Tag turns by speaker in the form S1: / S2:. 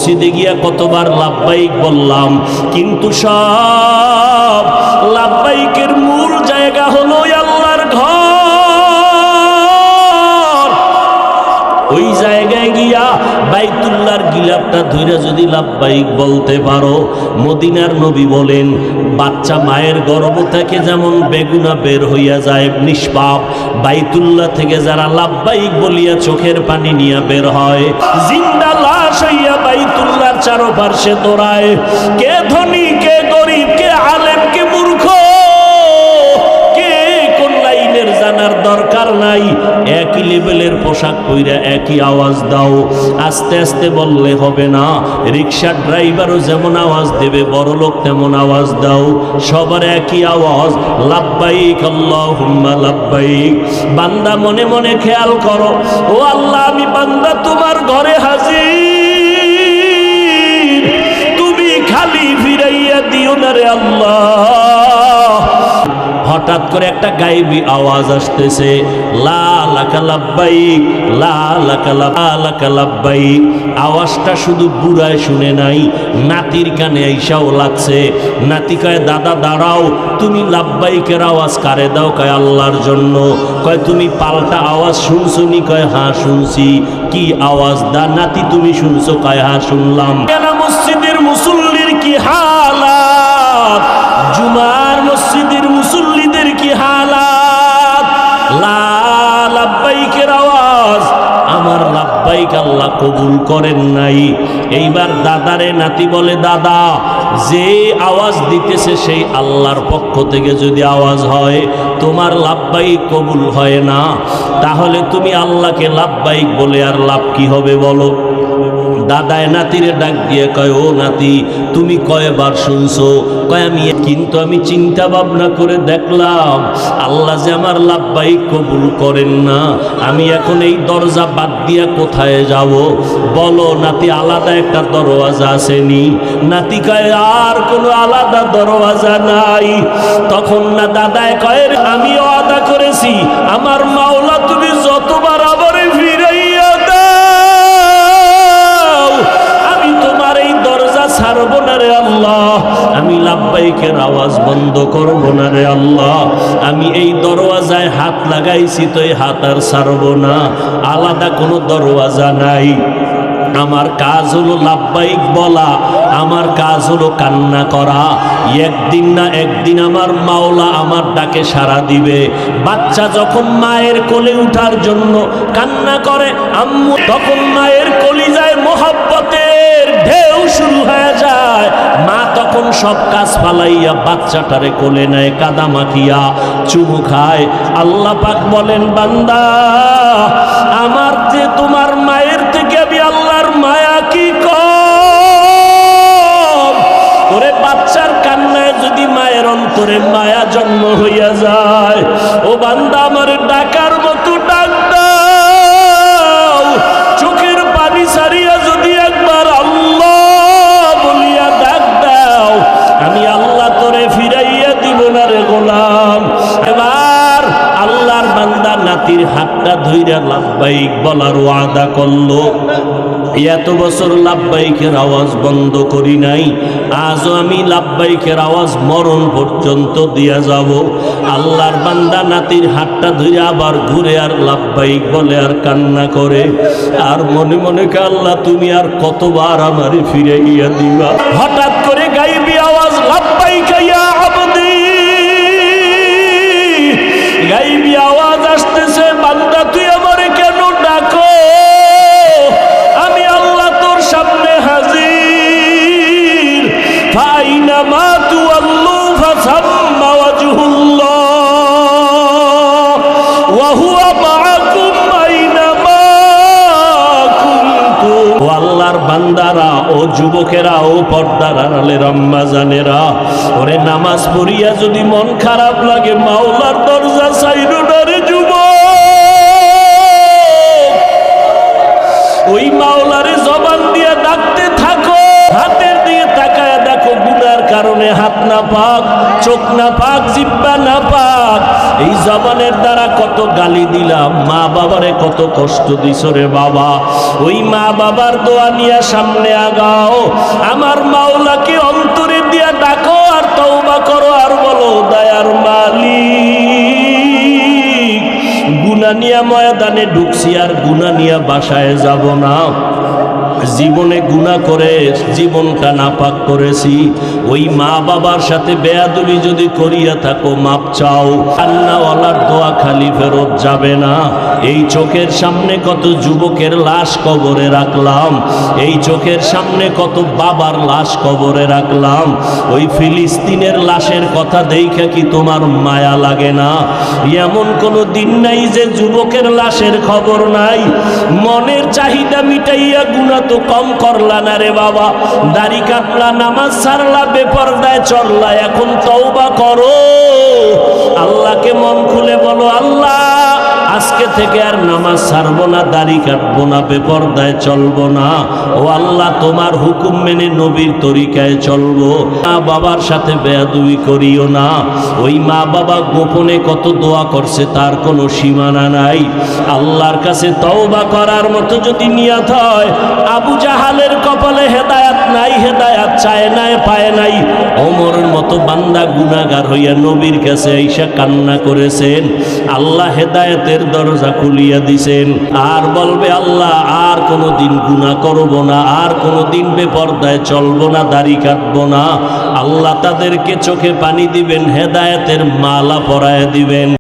S1: মসজিদে গিয়া কতবার লাব্বাইক বললাম, কিন্তু সব লাব্বাইকের মূল জায়গা হলো আল্লাহর ঘর। ওই জায়গায় গিয়া বাইতুল্লাহর গিলাফটা ধইরা যদি লাব্বাইক বলতে পারো, মদিনার নবী বলেন বাচ্চা মায়ের গর্ভ থেকে যেমন বেগুনা বের হইয়া যায় নিষ্পাপ, বাইতুল্লাহ থেকে যারা লাব্বাইক বলিয়া চোখের পানি নিয়ে বের হয়, জিন্দা লাশ হইয়া বাইতুল্লাহর চারপাশে দৌড়ায়। কে ধনী, কে গরিব, কে আলেম, কে মূর্খ, জানার দরকার নাই। একই লেভেলের পোশাক পইরা একই আওয়াজ দাও। আস্তে আস্তে বললে হবে না। রিকশার ড্রাইভারও যেমন আওয়াজ দেবে, বড় লোক তেমন আওয়াজ দাও। সবার একই আওয়াজ, লাব্বাইক আল্লাহুম্মা লাব্বাইক। বান্দা মনে মনে খেয়াল করো, ও আল্লাহ আমি বান্দা তোমার ঘরে হাজির, তুমি খালি ফিরাইয়া দিও না রে আল্লাহ। হঠাৎ করে একটা গায়েবী আওয়াজ আসতেছে, লা লাকা লাব্বাইক, লা লাকা লাব্বাইক। আওয়াজটা শুধু বুড়ায় শুনে নাই, নাতির কানে আইসাও লাগছে। নাতি কয় দাদা দাঁড়াও, তুমি লাব্বাইকের আওয়াজ কারে দাও? কয় আল্লাহর জন্য। কয় তুমি পাল্টা আওয়াজ শুনছনি? কয় হ্যাঁ শুনছি। কি আওয়াজ দা নাতি তুমি শুনছো? কয় হ্যাঁ শুনলাম। কেন মসজিদের মুসল্লির কি হালাত, জুমার মসজিদের মুসল্লিদের কি হালাত। লা লাব্বাইকের আওয়াজ, আমার লাব্বাইক আল্লাহ কবুল করেন নাই। এইবার দাদারে নাতি বলে, দাদা যে আওয়াজ দিতেছে সেই আল্লাহর পক্ষ থেকে যদি আওয়াজ হয়, তোমার লাব্বাইক কবুল হয় না, তাহলে তুমি আল্লাহকে লাব্বাইক বলে আর লাভ কি হবে বলো? দাদায় নাতিরে ডাক দিয়ে কয়, ও নাতি তুমি কয়বার শুনছো? কয় আমি, কিন্তু আমি চিন্তা ভাবনা করে দেখলাম আল্লাহ যে আমার লাব্বাইক কবুল করেন না, আমি এখন এই দরজা বাদ দিয়া কোথায় যাব? বলো নাতি, আলাদা একটা দরওয়াজা আসেনি? নাতি কয় আর কোনো আলাদা দরওয়াজা নাই। তখন না দাদায় কয়, আমি ওয়াদা করেছি আমার মাওলা তুমি যতবার আবারে ফিরাইয়া দাও, আমি তোমার এই দরজা ছাড়বো না রে আল্লাহ, আমি লাব্বাইকের আওয়াজ বন্ধ করবো না রে আল্লাহ, আমি এই দরওয়াজায় হাত লাগাইছি তো এই হাত আর ছাড়বো না, আলাদা কোনো দরওয়াজা নাই। আমার কাজ হলো লাব্বাইক বলা, আমার কাজ হলো কান্না করা। একদিন না একদিন আমার মাওলা আমার ডাকে সাড়া দিবে। বাচ্চা যখন মায়ের কোলে উঠার জন্য কান্না করে আম্মু, তখন মায়ের কলিজায় মোহাব্বতের ঢেউ শুরু হয়ে যায়। মা তখন সব কাজ ফালাইয়া বাচ্চাটারে কোলে নেয়, কাদা মাখিয়া চুমু খায়। আল্লাহ পাক বলেন, বান্দা আমার যে তোমার মায়ের থেকে আমি আল্লাহর মায়া কি কম। ওরে বাচ্চার কান্নায় যদি মায়ের অন্তরে মায়া জন্ম হইয়া যায়, ও বান্দা আমার ডাকার মতো ডাক দাও। চোখের পানি ছাড়িয়া যদি একবার আল্লাহ বলিয়া ডাক দাও, আমি আল্লাহ তোরে ফিরাইয়া দিব না রে গোলাম। এবার আল্লাহর বান্দা নাতির হাতটা ধইরা লাব্বাইক বলার ওয়াদা করলো। এত বছর লাব্বাইকের আওয়াজ বন্ধ করি নাই, আজও আমি লাব্বাইকের আওয়াজ মরণ পর্যন্ত দিয়া যাব। আল্লাহর বান্দা নাতির হাতটা ধরে আবার ঘুরে আর লাব্বাইক বলে আর কান্না করে, আর মনে মনে কে আল্লাহ তুমি আর কতবার আমারে ফিরাইয়া দিবা। হঠাৎ করে গাইবি আওয়াজ, লাব্বাইক ইয়া আবদি। গাইবি আওয়াজ আসতেছে, বান্দা তুই আমারে কেন ডাকো? আমি আল্লাহ তোর সামনে হাজির। ফাইনামা তুওয়াল্লু ফাসাম্মা ওয়াজহুল্লাহ ওয়া হুয়া মাআকুম আইনামা কুনতুম। ও আল্লাহর বান্দারা, ও যুবকেরা, ও পর্দার আড়ালের আম্মা জানেরা, ওরে নামাজ পড়িয়া যদি মন খারাপ লাগে, মাওলার দরজা ছাইরো না রে যুবক। ওই মাওলারে জবান দিয়ে ডাকতে থাকো, হাতের দিয়ে তাকায় দেখো গুনার কারণে হাত না পাক, চোখ না পাক, জিহ্বা না পাক, এই জবানের দ্বারা কত গালি দিলাম, মা বাবারে কত কষ্ট দিছ রে বাবা। ওই মা বাবার দোয়া নিয়ে সামনে আগাও, আমার মাওলাকে অন্তরে দিয়া ডাকো আর তওবা করো আর বলো, দয়ার মালিক, গুনাহ নিয়া ময়দানে ঢুকছি আর গুনাহ নিয়া বাসায় যাব না। জীবনে গুনাহ করে জীবনটা নাপাক করেছি, ওই মা বাবার সাথে বেয়াদবি যদি করিয়া থাকো মাপ চাও। আল্লাহওয়ালার দোয়া খালি ফেরত যাবে না। এই চোখের সামনে কত যুবকের লাশ কবরে রাখলাম, এই চোখের সামনে কত বাবার লাশ কবরে রাখলাম। ওই ফিলিস্তিনের লাশের কথা দেখে কি তোমার মায়া লাগে না? এমন কোনো দিন নাই যে যুবকের লাশের খবর নাই। মনের চাহিদা মিটাইয়া গুনাহ তো কম করলা না রে বাবা। দাড়ি কাটলা, নামাজ ছাড়লা, বেপরদায় চললা, এখন তওবা করো। আল্লাহকে মন খুলে বলো, আল্লাহ আজকে থেকে আর নামাজ ছাড়বো না, দাড়ি কাটবো না, বেপরদায় চলবো না। ও আল্লাহ, তোমার হুকুম মেনে নবীর তরিকায় চলবো। মা বাবার সাথে বেয়াদবি করিও না। ওই মা বাবা গোপনে কত দোয়া করছে তার কোনো সীমানা নাই। আল্লাহর কাছে তওবা করার মতো যদি নিয়ত হয়, আবু জাহালের কপালে হেদায়াত নাই, হেদায়াত চায় নাই, পায় নাই। ওমরের মতো বান্দা গুনাহগার হইয়া নবীর কাছে আইসা কান্না করেছেন, আল্লাহ হেদায়েতের দরজা খুলিয়া দিছেন। আর বলবে, আল্লাহ আর কোনোদিন গুনাহ করব না, আর কোনোদিন বেপরদায় চলবো না, দাড়ি কাটবো না। আল্লাহ তাদেরকে চোখে পানি দিবেন, হেদায়েতের মালা পরায় দিবেন।